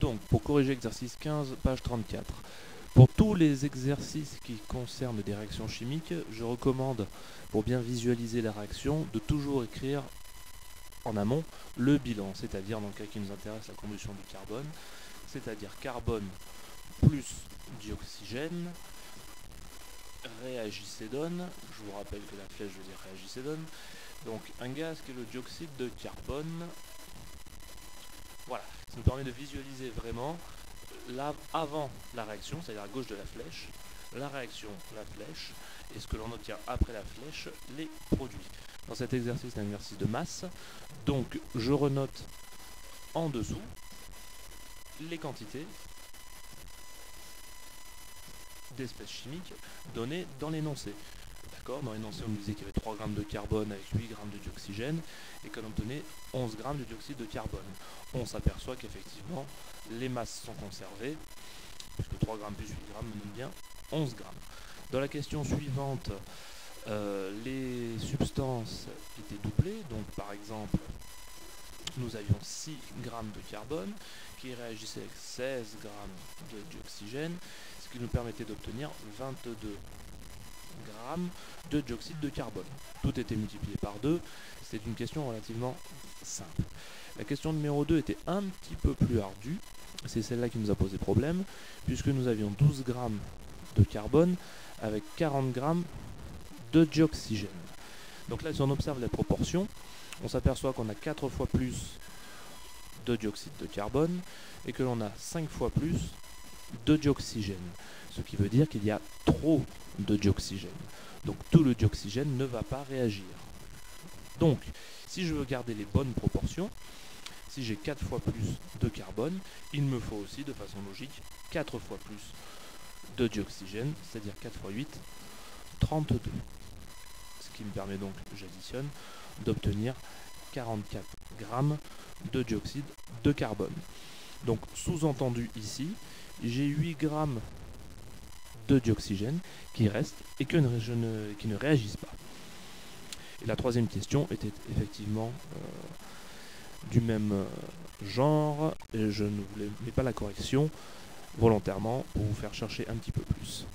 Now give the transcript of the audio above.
Donc, pour corriger exercice 15, page 34. Pour tous les exercices qui concernent des réactions chimiques, je recommande, pour bien visualiser la réaction, de toujours écrire en amont le bilan, c'est-à-dire dans le cas qui nous intéresse la combustion du carbone, c'est-à-dire carbone plus dioxygène, réagissez donne, je vous rappelle que la flèche veut dire réagissez donne, donc un gaz qui est le dioxyde de carbone. Voilà, ça nous permet de visualiser vraiment là, avant la réaction, c'est-à-dire à gauche de la flèche, la réaction, la flèche, et ce que l'on obtient après la flèche, les produits. Dans cet exercice, c'est un exercice de masse, donc je renote en dessous les quantités d'espèces chimiques données dans l'énoncé. D'accord, dans l'énoncé, on nous disait qu'il y avait 3 grammes de carbone avec 8 grammes de dioxygène et que l'on obtenait 11 grammes de dioxyde de carbone. On s'aperçoit qu'effectivement, les masses sont conservées, puisque 3 grammes plus 8 grammes me donne bien 11 grammes. Dans la question suivante, les substances étaient doublées, donc par exemple, nous avions 6 grammes de carbone qui réagissaient avec 16 grammes de dioxygène, ce qui nous permettait d'obtenir 22 grammes de dioxyde de carbone. Tout était multiplié par 2, c'était une question relativement simple. La question numéro 2 était un petit peu plus ardue, c'est celle-là qui nous a posé problème, puisque nous avions 12 grammes de carbone avec 40 grammes de dioxygène. Donc là, si on observe les proportions, on s'aperçoit qu'on a 4 fois plus de dioxyde de carbone et que l'on a 5 fois plus de dioxygène. Ce qui veut dire qu'il y a trop de dioxygène. Donc tout le dioxygène ne va pas réagir. Donc, si je veux garder les bonnes proportions, si j'ai 4 fois plus de carbone, il me faut aussi, de façon logique, 4 fois plus de dioxygène, c'est-à-dire 4 fois 8, 32. Ce qui me permet donc, j'additionne, d'obtenir 44 grammes de dioxyde de carbone. Donc, sous-entendu ici, j'ai 8 grammes de dioxygène qui restent et qui ne réagissent pas. Et la troisième question était effectivement du même genre, et je ne voulais pas la correction volontairement pour vous faire chercher un petit peu plus.